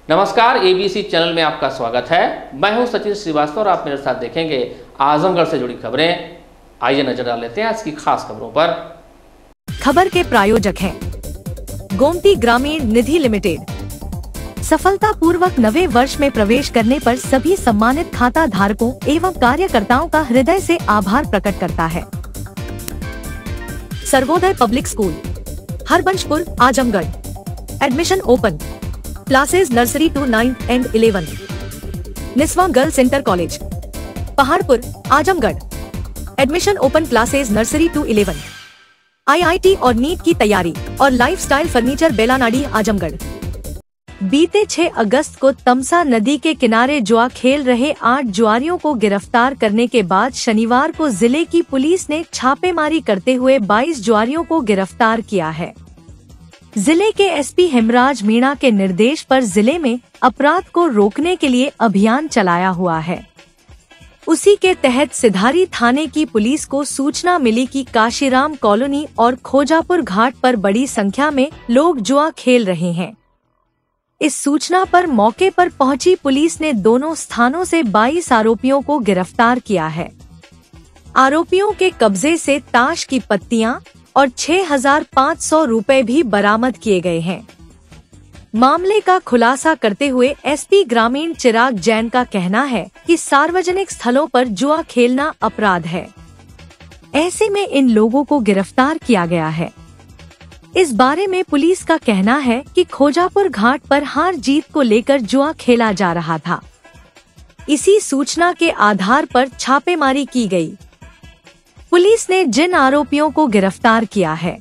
नमस्कार, ABC channel में आपका स्वागत है। मैं हूं सचिन श्रीवास्तव और आप मेरे साथ देखेंगे आजमगढ़ से जुड़ी खबरें। आइए नजर डाल लेते हैं आज की खास खबरों पर। खबर के प्रायोजक हैं गोमती ग्रामीण निधि लिमिटेड। सफलतापूर्वक नवे वर्ष में प्रवेश करने पर सभी सम्मानित खाता धारकों एवं कार्यकर्ताओं का हृदय से आभार प्रकट करता है। Sarvodaya public school, Harbanshpur, Azamgarh. Admission open. Classes nursery to 9th and 11th। Niswa girls inter college, Paharpur, Azamgarh. Admission open classes nursery to 11। IIT और नीट की तैयारी और लाइफस्टाइल फर्नीचर बेलानाडी, आजमगढ़। बीते 6 अगस्त को तमसा नदी के किनारे जुआ खेल रहे 8 जुआरियों को गिरफ्तार करने के बाद शनिवार को जिले की पुलिस ने छापेमारी करते हुए 22 जुआरियों को गिरफ्तार किया है। जिले के एसपी हेमराज मीणा के निर्देश पर जिले में अपराध को रोकने के लिए अभियान चलाया हुआ है। उसी के तहत सिधारी थाने की पुलिस को सूचना मिली कि काशीराम कॉलोनी और खोजापुर घाट पर बड़ी संख्या में लोग जुआ खेल रहे हैं। इस सूचना पर मौके पर पहुंची पुलिस ने दोनों स्थानों से 22 आरोपियों को गिरफ्तार किया है। आरोपियों के कब्जे से ताश की पत्तियां और 6,500 रुपए भी बरामद किए गए हैं। मामले का खुलासा करते हुए एसपी ग्रामीण चिराग जैन का कहना है कि सार्वजनिक स्थलों पर जुआ खेलना अपराध है। ऐसे में इन लोगों को गिरफ्तार किया गया है। इस बारे में पुलिस का कहना है कि खोजापुर घाट पर हार जीत को लेकर जुआ खेला जा रहा था। इसी सूचना के आधार पर छापेमारी की गई। पुलिस ने जिन आरोपियों को गिरफ्तार किया है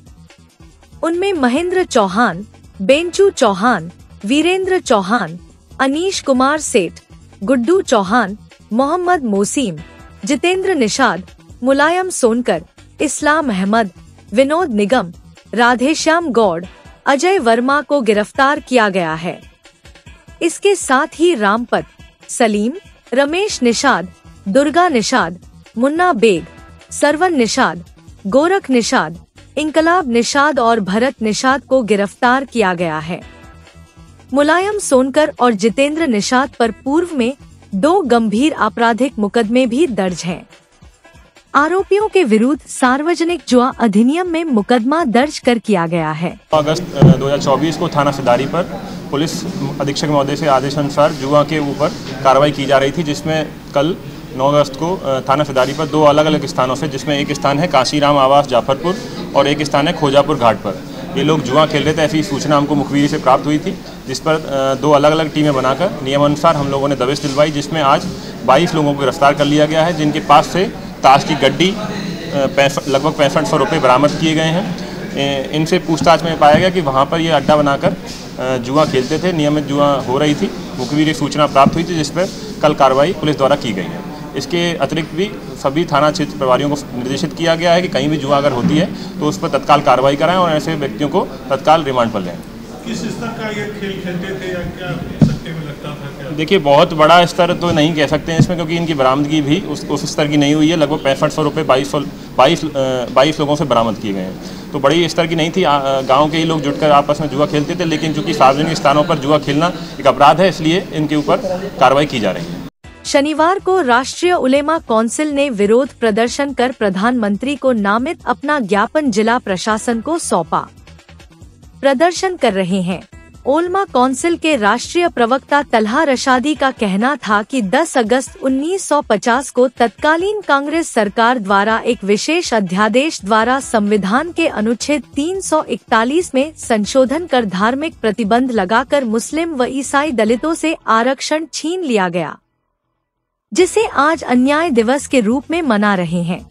उनमें महेंद्र चौहान, बेंचू चौहान, वीरेंद्र चौहान, अनीश कुमार सेठ, गुड्डू चौहान, मोहम्मद मोसीम, जितेंद्र निषाद, मुलायम सोनकर, इस्लाम अहमद, विनोद निगम, राधेश्याम गौड़, अजय वर्मा को गिरफ्तार किया गया है। इसके साथ ही रामपत, सलीम, रमेश निषाद, दुर्गा निषाद, मुन्ना बेग, सरवन निषाद, गोरख निषाद, इंकलाब निषाद और भरत निषाद को गिरफ्तार किया गया है। मुलायम सोनकर और जितेंद्र निषाद पर पूर्व में 2 गंभीर आपराधिक मुकदमे भी दर्ज हैं। आरोपियों के विरुद्ध सार्वजनिक जुआ अधिनियम में मुकदमा दर्ज कर किया गया है। अगस्त 2024 को थाना सिधारी पर पुलिस अधीक्षक महोदय से आदेश अनुसार जुआ के ऊपर कार्रवाई की जा रही थी, जिसमें कल 9 अगस्त को थाना सिधारी पर 2 अलग अलग स्थानों से, जिसमें एक स्थान है काशीराम आवास जाफरपुर और एक स्थान है खोजापुर घाट पर, ये लोग जुआ खेल रहे थे। ऐसी सूचना हमको मुखबिरी से प्राप्त हुई थी, जिस पर 2 अलग अलग टीमें बनाकर नियमानुसार हम लोगों ने दबिश दिलवाई, जिसमें आज 22 लोगों को गिरफ्तार कर लिया गया है, जिनके पास से ताश की गड्डी लगभग 6500 रुपये बरामद किए गए हैं। इनसे पूछताछ में पाया गया कि वहाँ पर ये अड्डा बनाकर जुआ खेलते थे, नियमित जुआ हो रही थी। मुखबिरी सूचना प्राप्त हुई थी, जिस पर कल कार्रवाई पुलिस द्वारा की गई है। इसके अतिरिक्त भी सभी थाना क्षेत्र प्रभारियों को निर्देशित किया गया है कि कहीं भी जुआ अगर होती है तो उस पर तत्काल कार्रवाई कराएं और ऐसे व्यक्तियों को तत्काल रिमांड पर लें। किस स्तर का ये खेल खेलते थे या क्या सट्टे में लगता था क्या? देखिए, बहुत बड़ा स्तर तो नहीं कह सकते हैं इसमें, क्योंकि इनकी बरामदगी भी उस स्तर की नहीं हुई है। लगभग 6500 रुपये 22 लोगों से बरामद किए गए हैं, तो बड़ी स्तर की नहीं थी। गांव के ही लोग जुटकर आपस में जुआ खेलते थे, लेकिन चूंकि सार्वजनिक स्थानों पर जुआ खेलना एक अपराध है, इसलिए इनके ऊपर कार्रवाई की जा रही है। शनिवार को राष्ट्रीय उलेमा काउंसिल ने विरोध प्रदर्शन कर प्रधानमंत्री को नामित अपना ज्ञापन जिला प्रशासन को सौंपा। प्रदर्शन कर रहे हैं उलेमा काउंसिल के राष्ट्रीय प्रवक्ता तलहा रशादी का कहना था कि 10 अगस्त 1950 को तत्कालीन कांग्रेस सरकार द्वारा एक विशेष अध्यादेश द्वारा संविधान के अनुच्छेद 341 में संशोधन कर धार्मिक प्रतिबंध लगाकर मुस्लिम व ईसाई दलितों से आरक्षण छीन लिया गया, जिसे आज अन्याय दिवस के रूप में मना रहे हैं।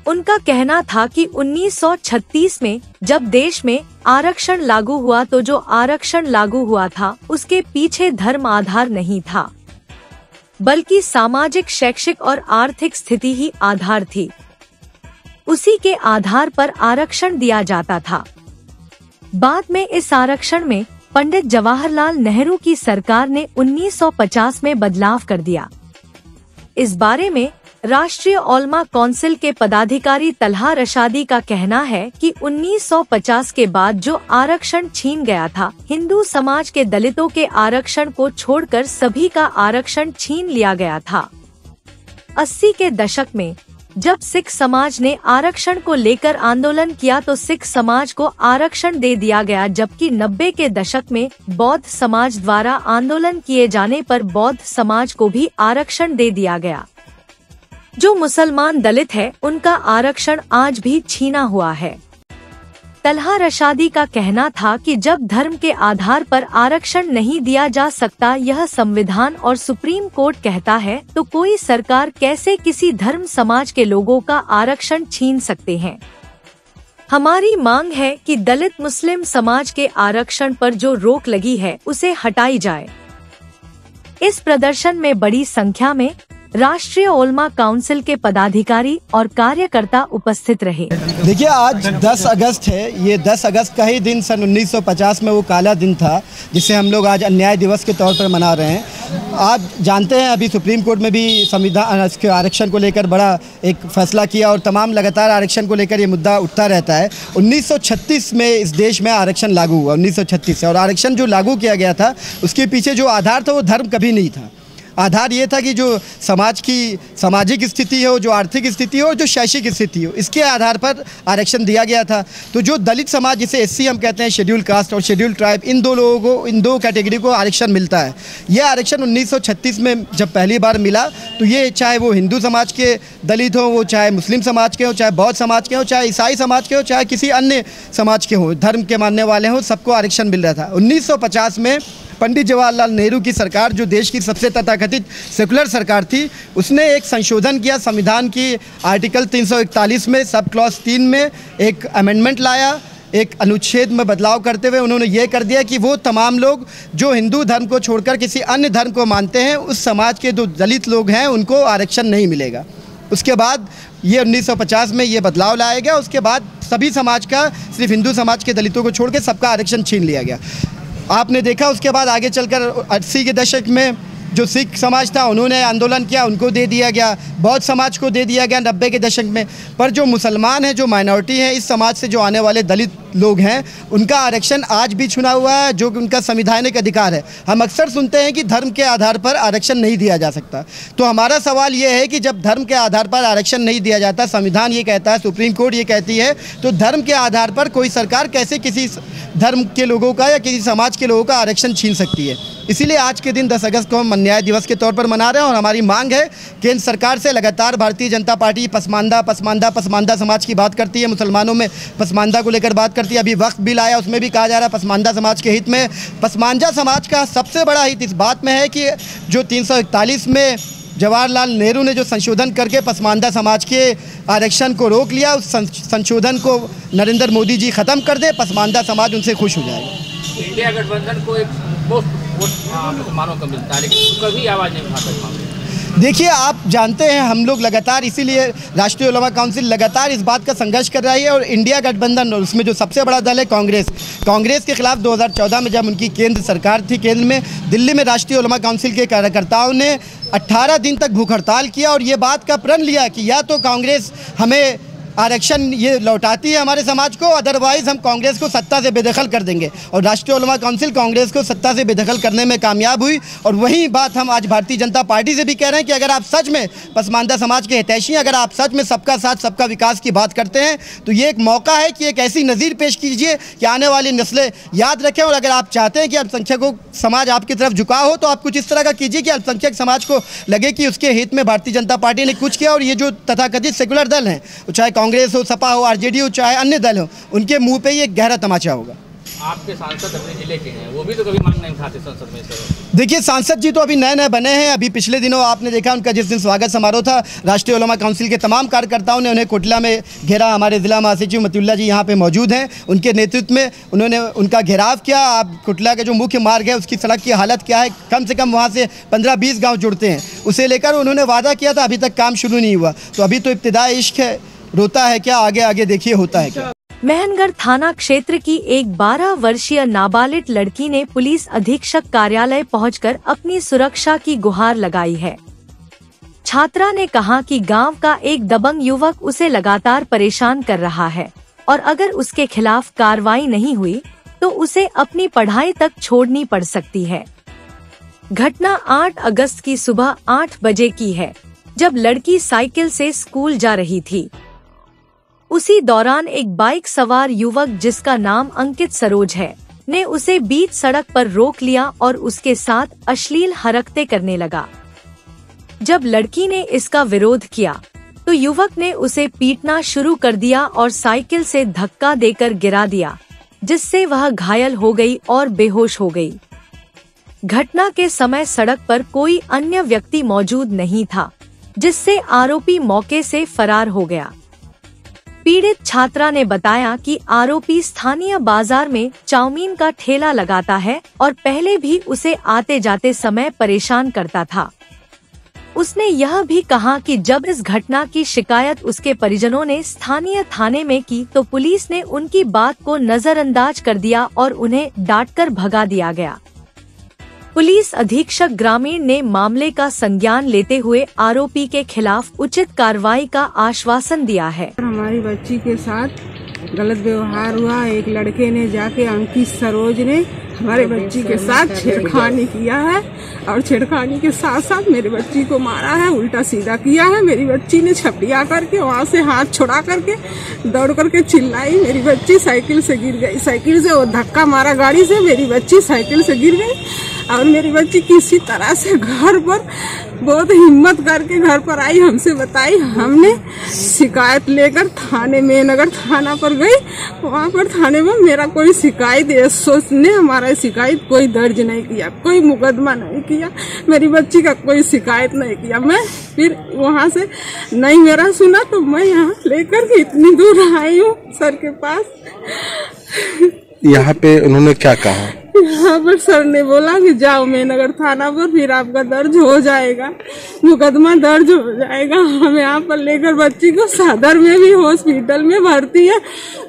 उनका कहना था कि 1936 में जब देश में आरक्षण लागू हुआ तो जो आरक्षण लागू हुआ था उसके पीछे धर्म आधार नहीं था, बल्कि सामाजिक, शैक्षिक और आर्थिक स्थिति ही आधार थी। उसी के आधार पर आरक्षण दिया जाता था। बाद में इस आरक्षण में पंडित जवाहरलाल नेहरू की सरकार ने 1950 में बदलाव कर दिया। इस बारे में राष्ट्रीय ओलमा काउंसिल के पदाधिकारी तलहा रशादी का कहना है कि 1950 के बाद जो आरक्षण छीन गया था, हिंदू समाज के दलितों के आरक्षण को छोड़कर सभी का आरक्षण छीन लिया गया था। 80 के दशक में जब सिख समाज ने आरक्षण को लेकर आंदोलन किया तो सिख समाज को आरक्षण दे दिया गया, जबकि 90 के दशक में बौद्ध समाज द्वारा आंदोलन किए जाने पर बौद्ध समाज को भी आरक्षण दे दिया गया। जो मुसलमान दलित है उनका आरक्षण आज भी छीना हुआ है। तलहा रशादी का कहना था कि जब धर्म के आधार पर आरक्षण नहीं दिया जा सकता, यह संविधान और सुप्रीम कोर्ट कहता है, तो कोई सरकार कैसे किसी धर्म समाज के लोगों का आरक्षण छीन सकते हैं। हमारी मांग है कि दलित मुस्लिम समाज के आरक्षण पर जो रोक लगी है उसे हटाई जाए। इस प्रदर्शन में बड़ी संख्या में राष्ट्रीय ओलमा काउंसिल के पदाधिकारी और कार्यकर्ता उपस्थित रहे। देखिए, आज 10 अगस्त है। ये 10 अगस्त का ही दिन सन 1950 में वो काला दिन था जिसे हम लोग आज अन्याय दिवस के तौर पर मना रहे हैं। आप जानते हैं अभी सुप्रीम कोर्ट में भी संविधान के आरक्षण को लेकर बड़ा एक फैसला किया और तमाम लगातार आरक्षण को लेकर ये मुद्दा उठता रहता है। 1936 में इस देश में आरक्षण लागू हुआ, 1936 से, और आरक्षण जो लागू किया गया था उसके पीछे जो आधार था वो धर्म कभी नहीं था। आधार ये था कि जो समाज की सामाजिक स्थिति हो, जो आर्थिक स्थिति हो, जो शैक्षिक स्थिति हो, इसके आधार पर आरक्षण दिया गया था। तो जो दलित समाज, जिसे एससी हम कहते हैं, शेड्यूल कास्ट और शेड्यूल ट्राइब, इन दो लोगों को, इन दो कैटेगरी को आरक्षण मिलता है। यह आरक्षण 1936 में जब पहली बार मिला तो ये चाहे वो हिंदू समाज के दलित हो, वो चाहे मुस्लिम समाज के हो, चाहे बौद्ध समाज के हो, चाहे ईसाई समाज के हो, चाहे किसी अन्य समाज के हो, धर्म के मानने वाले हो, सबको आरक्षण मिल रहा था। 1950 में पंडित जवाहरलाल नेहरू की सरकार, जो देश की सबसे तथाकथित सेकुलर सरकार थी, उसने एक संशोधन किया संविधान की आर्टिकल 341 में, सब क्लॉज 3 में एक अमेंडमेंट लाया। एक अनुच्छेद में बदलाव करते हुए उन्होंने ये कर दिया कि वो तमाम लोग जो हिंदू धर्म को छोड़कर किसी अन्य धर्म को मानते हैं, उस समाज के जो दलित लोग हैं उनको आरक्षण नहीं मिलेगा। उसके बाद ये 1950 में ये बदलाव लाया गया। उसके बाद सभी समाज का, सिर्फ हिंदू समाज के दलितों को छोड़ के सबका आरक्षण छीन लिया गया। आपने देखा उसके बाद आगे चलकर 80 के दशक में जो सिख समाज था उन्होंने आंदोलन किया, उनको दे दिया गया। बौद्ध समाज को दे दिया गया 90 के दशक में। पर जो मुसलमान हैं, जो माइनॉरिटी है, इस समाज से जो आने वाले दलित लोग हैं, उनका आरक्षण आज भी छुना हुआ है, जो कि उनका संवैधानिक अधिकार है। हम अक्सर सुनते हैं कि धर्म के आधार पर आरक्षण नहीं दिया जा सकता। तो हमारा सवाल ये है कि जब धर्म के आधार पर आरक्षण नहीं दिया जाता, संविधान ये कहता है, सुप्रीम कोर्ट ये कहती है, तो धर्म के आधार पर कोई सरकार कैसे किसी धर्म के लोगों का या किसी समाज के लोगों का आरक्षण छीन सकती है। इसीलिए आज के दिन 10 अगस्त को हम अन्याय दिवस के तौर पर मना रहे हैं और हमारी मांग है केंद्र सरकार से। लगातार भारतीय जनता पार्टी पसमानदा समाज की बात करती है, मुसलमानों में पसमानदा को लेकर बात करती है। अभी वक्फ बिल आया, उसमें भी कहा जा रहा है पसमानदा समाज के हित में। पसमानदा समाज का सबसे बड़ा हित इस बात में है कि जो 341 में जवाहरलाल नेहरू ने जो संशोधन करके पसमानदा समाज के आरक्षण को रोक लिया, उस संशोधन को नरेंद्र मोदी जी ख़त्म कर दे, पसमानदा समाज उनसे खुश हो जाएगा। इंडिया गठबंधन को एक पोस्ट मुसलमानों को मिलता है, लेकिन कभी आवाज़ नहीं उठाता। देखिए, आप जानते हैं हम लोग लगातार, इसीलिए राष्ट्रीय ओलमा काउंसिल लगातार इस बात का संघर्ष कर रही है। और इंडिया गठबंधन, और उसमें जो सबसे बड़ा दल है कांग्रेस के खिलाफ 2014 में जब उनकी केंद्र सरकार थी, केंद्र में दिल्ली में राष्ट्रीय ओलमा काउंसिल के कार्यकर्ताओं ने 18 दिन तक भूख हड़ताल किया और ये बात का प्रण लिया कि या तो कांग्रेस हमें आरक्षण ये लौटाती है हमारे समाज को, अदरवाइज़ हम कांग्रेस को सत्ता से बेदखल कर देंगे। और राष्ट्रीय ओलमा काउंसिल कांग्रेस को सत्ता से बेदखल करने में कामयाब हुई। और वही बात हम आज भारतीय जनता पार्टी से भी कह रहे हैं कि अगर आप सच में पसमानदा समाज के हितैषी, अगर आप सच में सबका साथ सबका विकास की बात करते हैं, तो ये एक मौका है कि एक ऐसी नज़ीर पेश कीजिए कि आने वाली नस्लें याद रखें। और अगर आप चाहते हैं कि अल्पसंख्यकों समाज आपकी तरफ झुका हो, तो आप कुछ इस तरह का कीजिए कि अल्पसंख्यक समाज को लगे कि उसके हित में भारतीय जनता पार्टी ने कुछ किया। और ये जो तथाकथित सेकुलर दल हैं, चाहे कांग्रेस हो, सपा हो, आरजेडी हो, चाहे अन्य दल हो, उनके मुंह पे ये गहरा तमाचा होगा। आपके सांसद अपने जिले के हैं, वो भी तो कभी मांग नहीं उठाते संसद में से। देखिए, सांसद जी तो अभी नए नए बने हैं। अभी पिछले दिनों आपने देखा उनका जिस दिन स्वागत समारोह था, राष्ट्रीय ओलमा काउंसिल के तमाम कार्यकर्ताओं ने उन्हें कोटला में घेरा। हमारे जिला महासचिव मतिउल्लाह जी यहाँ पे मौजूद हैं, उनके नेतृत्व में उन्होंने उनका घेराव किया। आप कोटला का जो मुख्य मार्ग है उसकी सड़क की हालत क्या है, कम से कम वहाँ से 15-20 गाँव जुड़ते हैं, उसे लेकर उन्होंने वादा किया था, अभी तक काम शुरू नहीं हुआ। तो अभी तो इब्तिदाई इश्क है, रोता है क्या, आगे आगे देखिए होता है क्या। मेहनगढ़ थाना क्षेत्र की एक 12 वर्षीय नाबालिग लड़की ने पुलिस अधीक्षक कार्यालय पहुंचकर अपनी सुरक्षा की गुहार लगाई है। छात्रा ने कहा कि गांव का एक दबंग युवक उसे लगातार परेशान कर रहा है और अगर उसके खिलाफ कार्रवाई नहीं हुई तो उसे अपनी पढ़ाई तक छोड़नी पड़ सकती है। घटना 8 अगस्त की सुबह 8 बजे की है, जब लड़की साइकिल से स्कूल जा रही थी। उसी दौरान एक बाइक सवार युवक जिसका नाम अंकित सरोज है ने उसे बीच सड़क पर रोक लिया और उसके साथ अश्लील हरकतें करने लगा। जब लड़की ने इसका विरोध किया तो युवक ने उसे पीटना शुरू कर दिया और साइकिल से धक्का देकर गिरा दिया, जिससे वह घायल हो गई और बेहोश हो गई। घटना के समय सड़क पर कोई अन्य व्यक्ति मौजूद नहीं था, जिससे आरोपी मौके से फरार हो गया। पीड़ित छात्रा ने बताया कि आरोपी स्थानीय बाजार में चाउमीन का ठेला लगाता है और पहले भी उसे आते जाते समय परेशान करता था। उसने यह भी कहा कि जब इस घटना की शिकायत उसके परिजनों ने स्थानीय थाने में की तो पुलिस ने उनकी बात को नजरअंदाज कर दिया और उन्हें डांटकर भगा दिया गया। पुलिस अधीक्षक ग्रामीण ने मामले का संज्ञान लेते हुए आरोपी के खिलाफ उचित कार्रवाई का आश्वासन दिया है। हमारी बच्ची के साथ गलत व्यवहार हुआ। एक लड़के ने जाके अंकित सरोज ने हमारे बच्ची के साथ छेड़खानी किया है और छेड़खानी के साथ साथ मेरी बच्ची को मारा है, उल्टा सीधा किया है। मेरी बच्ची ने छपटिया करके वहाँ से हाथ छुड़ा करके दौड़ करके चिल्लाई, मेरी बच्ची साइकिल से गिर गई। साइकिल से वो धक्का मारा गाड़ी से, मेरी बच्ची साइकिल से गिर गई और मेरी बच्ची किसी तरह से घर पर बहुत हिम्मत करके घर पर आई, हमसे बताई। हमने शिकायत लेकर थाने में नगर थाना पर गई। वहाँ पर थाने में मेरा कोई शिकायत एसओ ने हमारा शिकायत कोई दर्ज नहीं किया, कोई मुकदमा नहीं किया, मेरी बच्ची का कोई शिकायत नहीं किया। मैं फिर वहाँ से नहीं मेरा सुना तो मैं यहाँ लेकर के इतनी दूर आई हूँ सर के पास। यहाँ पे उन्होंने क्या कहा? यहाँ पर सर ने बोला कि जाओ मेनगर थाना पर, फिर आपका दर्ज हो जाएगा, मुकदमा दर्ज हो जाएगा। हम यहाँ पर लेकर बच्ची को सदर में भी हॉस्पिटल में भर्ती है,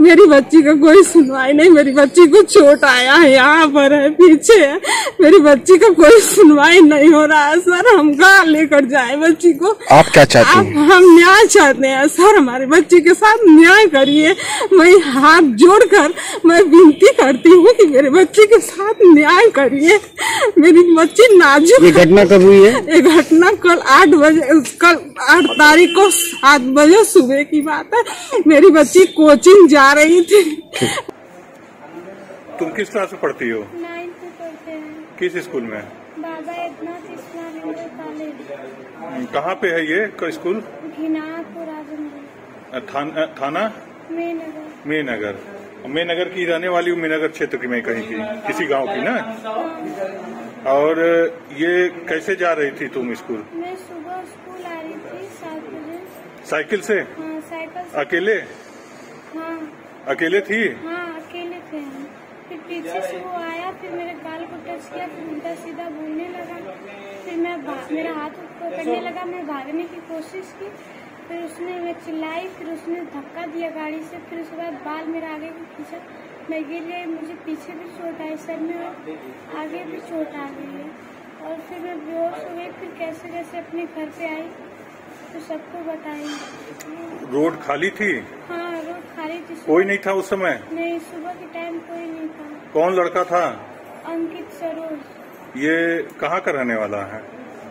मेरी बच्ची का कोई सुनवाई नहीं। मेरी बच्ची को चोट आया है, यहाँ पर है, पीछे है, मेरी बच्ची का कोई सुनवाई नहीं हो रहा है। सर हम कहाँ लेकर जाए बच्ची को? आप क्या चाहते हैं? हम न्याय चाहते हैं सर, हमारी बच्ची के साथ न्याय करिए। मैं हाथ जोड़कर मैं विनती करती हूँ कि मेरे बच्ची के साथ न्याय करिए। मेरी बच्ची नाजुक। ये घटना कब हुई है? ये घटना कल 8 बजे, कल 8 तारीख को 7 बजे सुबह की बात है। मेरी बच्ची कोचिंग जा रही थी। तुम किस क्लास में पढ़ती हो? 9th में पढ़ते हैं। किस स्कूल में? बाबा एकनाथ इस्लामिक कॉलेज। कहाँ पे है ये स्कूल? घिनापुर आजमगढ़। थाना मेनगर। मेनगर की रहने वाली हूँ, मेनगर क्षेत्र की मैं कहीं की किसी गांव की ना। और ये कैसे जा रही थी तुम स्कूल? मैं सुबह स्कूल आ रही थी 7 बजे। साइकिल से? हाँ, साइकिल से। अकेले? हाँ अकेले थी? हाँ अकेले थे हम। फिर पीछे से वो आया, फिर मेरे गाल को टच किया, फिर उल्टा सीधा बोलने लगा। फिर मेरा हाथ पकड़ने लगा, मैं भागने की कोशिश की, फिर उसने मैं चिल्लाई, फिर उसने धक्का दिया गाड़ी से। फिर उसके बाद बाल मेरा आगे भी खींचा, मैं गिर गई, मुझे पीछे भी चोट आई, सर में और आगे भी चोट आ गई है। और फिर मैं बेहोश हो गई। फिर कैसे कैसे अपने घर पे आई तो सबको बताई। रोड खाली थी? हाँ रोड खाली थी। कोई नहीं था उस समय? नहीं, सुबह के टाइम कोई नहीं था। कौन लड़का था? अंकित सरोज। ये कहाँ का रहने वाला है?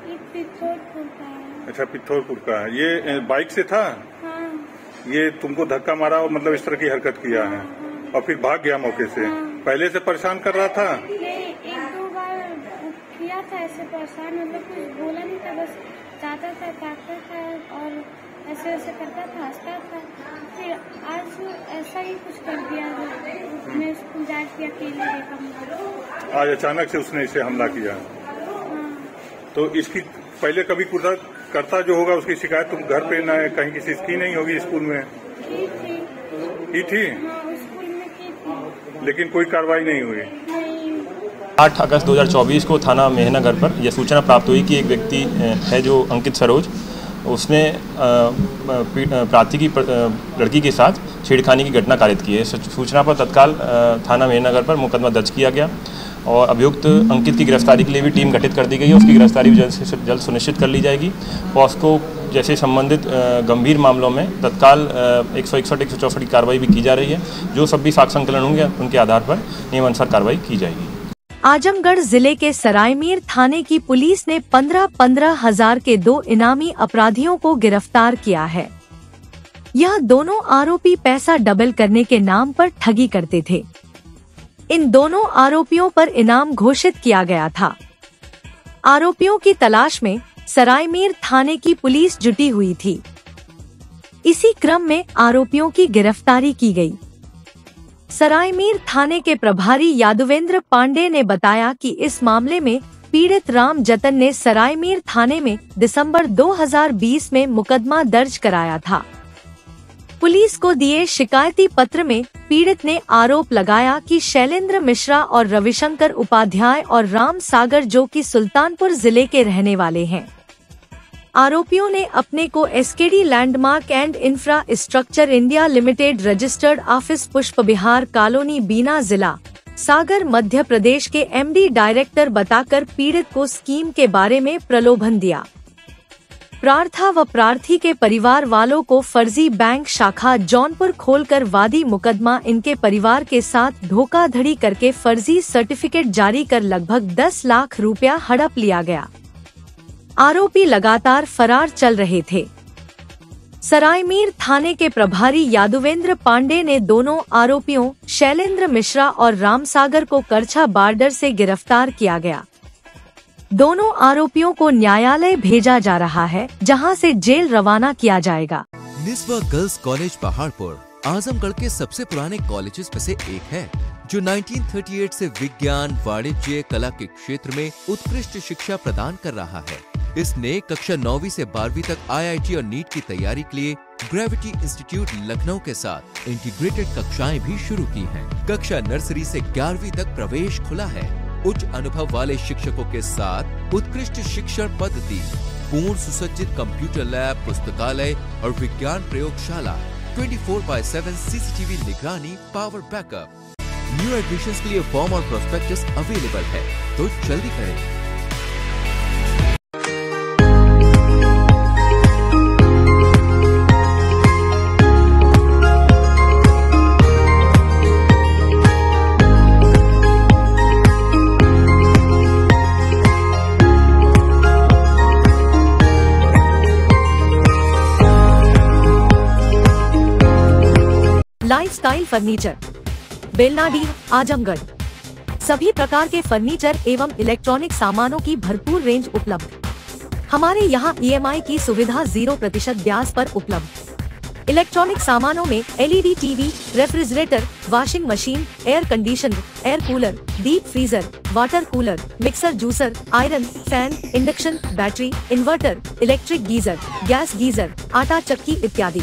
ये पिथौरपुर का है। अच्छा, पिथौरपुर का है। ये बाइक से था? हाँ। ये तुमको धक्का मारा और मतलब इस तरह की हरकत किया है और फिर भाग गया मौके से? पहले से परेशान कर रहा था? नहीं, 1-2 बार किया था ऐसे परेशान, मतलब कुछ बोला नहीं था, बस जाता था, काटता था और ऐसे ऐसे करता था, हंसता था। फिर आज ऐसा ही कुछ कर दिया, मैं स्कूल जाके अकेले देखा। आज अचानक से उसने इसे हमला किया। तो इसकी पहले कभी करता जो होगा उसकी शिकायत तुम घर पे ना कहीं किसी की नहीं होगी? स्कूल में की थी? हाँ, स्कूल में की थी। लेकिन कोई कार्रवाई नहीं हुई? 8 अगस्त 2024 को थाना मेहनगर पर यह सूचना प्राप्त हुई कि एक व्यक्ति है जो अंकित सरोज, उसने प्रार्थी की लड़की के साथ छेड़खानी की घटना कारित की है। सूचना पर तत्काल थाना मेहनगर पर मुकदमा दर्ज किया गया और अभियुक्त अंकित की गिरफ्तारी के लिए भी टीम गठित कर दी गई है। उसकी गिरफ्तारी भी जल्द से जल्द सुनिश्चित कर ली जाएगी। पॉस्को जैसे संबंधित गंभीर मामलों में तत्काल 161, 164 की कार्रवाई भी की जा रही है। जो सब भी साक्ष्य संकलन होंगे उनके आधार पर नियमानुसार कार्रवाई की जाएगी। आजमगढ़ जिले के सरायमीर थाने की पुलिस ने 15-15 हजार के 2 इनामी अपराधियों को गिरफ्तार किया है। यह दोनों आरोपी पैसा डबल करने के नाम पर ठगी करते थे। इन दोनों आरोपियों पर इनाम घोषित किया गया था। आरोपियों की तलाश में सरायमीर थाने की पुलिस जुटी हुई थी। इसी क्रम में आरोपियों की गिरफ्तारी की गई। सरायमीर थाने के प्रभारी यादवेंद्र पांडे ने बताया कि इस मामले में पीड़ित राम जतन ने सरायमीर थाने में दिसंबर 2020 में मुकदमा दर्ज कराया था। पुलिस को दिए शिकायती पत्र में पीड़ित ने आरोप लगाया कि शैलेंद्र मिश्रा और रविशंकर उपाध्याय और राम सागर, जो कि सुल्तानपुर जिले के रहने वाले हैं, आरोपियों ने अपने को SKD landmark and infrastructure India limited registered office पुष्प विहार कॉलोनी बीना जिला सागर मध्य प्रदेश के एमडी डायरेक्टर बताकर पीड़ित को स्कीम के बारे में प्रलोभन दिया। प्रार्था व प्रार्थी के परिवार वालों को फर्जी बैंक शाखा जौनपुर खोलकर वादी मुकदमा इनके परिवार के साथ धोखाधड़ी करके फर्जी सर्टिफिकेट जारी कर लगभग 10 लाख रुपया हड़प लिया गया। आरोपी लगातार फरार चल रहे थे। सरायमीर थाने के प्रभारी यादवेंद्र पांडे ने दोनों आरोपियों शैलेंद्र मिश्रा और रामसागर को करछा बॉर्डर से गिरफ्तार किया गया। दोनों आरोपियों को न्यायालय भेजा जा रहा है, जहां से जेल रवाना किया जाएगा। निस्वा गर्ल्स कॉलेज पहाड़पुर आजमगढ़ के सबसे पुराने कॉलेजेस में से एक है, जो 1938 से विज्ञान, वाणिज्य, कला के क्षेत्र में उत्कृष्ट शिक्षा प्रदान कर रहा है। इसने कक्षा 9वीं से 12वीं तक IIT और नीट की तैयारी के लिए ग्रेविटी इंस्टीट्यूट लखनऊ के साथ इंटीग्रेटेड कक्षाएं भी शुरू की हैं। कक्षा नर्सरी से 11वीं तक प्रवेश खुला है। उच्च अनुभव वाले शिक्षकों के साथ उत्कृष्ट शिक्षण पद्धति, पूर्ण सुसज्जित कंप्यूटर लैब, पुस्तकालय और विज्ञान प्रयोगशाला, 24/7 CCTV निगरानी, पावर बैकअप। न्यू एडमिशंस के लिए फॉर्म और प्रोस्पेक्टस अवेलेबल है, तो जल्दी करें। Lifestyle furniture, Belnadih, Azamgarh. सभी प्रकार के फर्नीचर एवं इलेक्ट्रॉनिक सामानों की भरपूर रेंज उपलब्ध। हमारे यहाँ EMI की सुविधा 0% ब्याज पर उपलब्ध। इलेक्ट्रॉनिक सामानों में LED TV, refrigerator, washing machine, air conditioner, air cooler, deep freezer, water cooler, mixer juicer, iron, fan, induction, battery, inverter, electric geyser, gas geyser, आटा चक्की इत्यादि।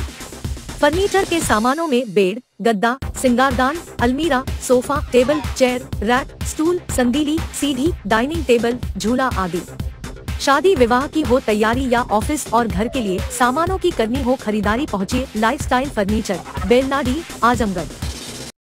फर्नीचर के सामानों में बेड, गद्दा, सिंगारदान, अलमीरा, sofa, table, chair, rack, stool, संदीली, सीढ़ी, डाइनिंग टेबल, झूला आदि। शादी विवाह की हो तैयारी या ऑफिस और घर के लिए सामानों की करनी हो खरीदारी, पहुँचिए लाइफस्टाइल फर्नीचर, बेलनाडीह, आजमगढ़।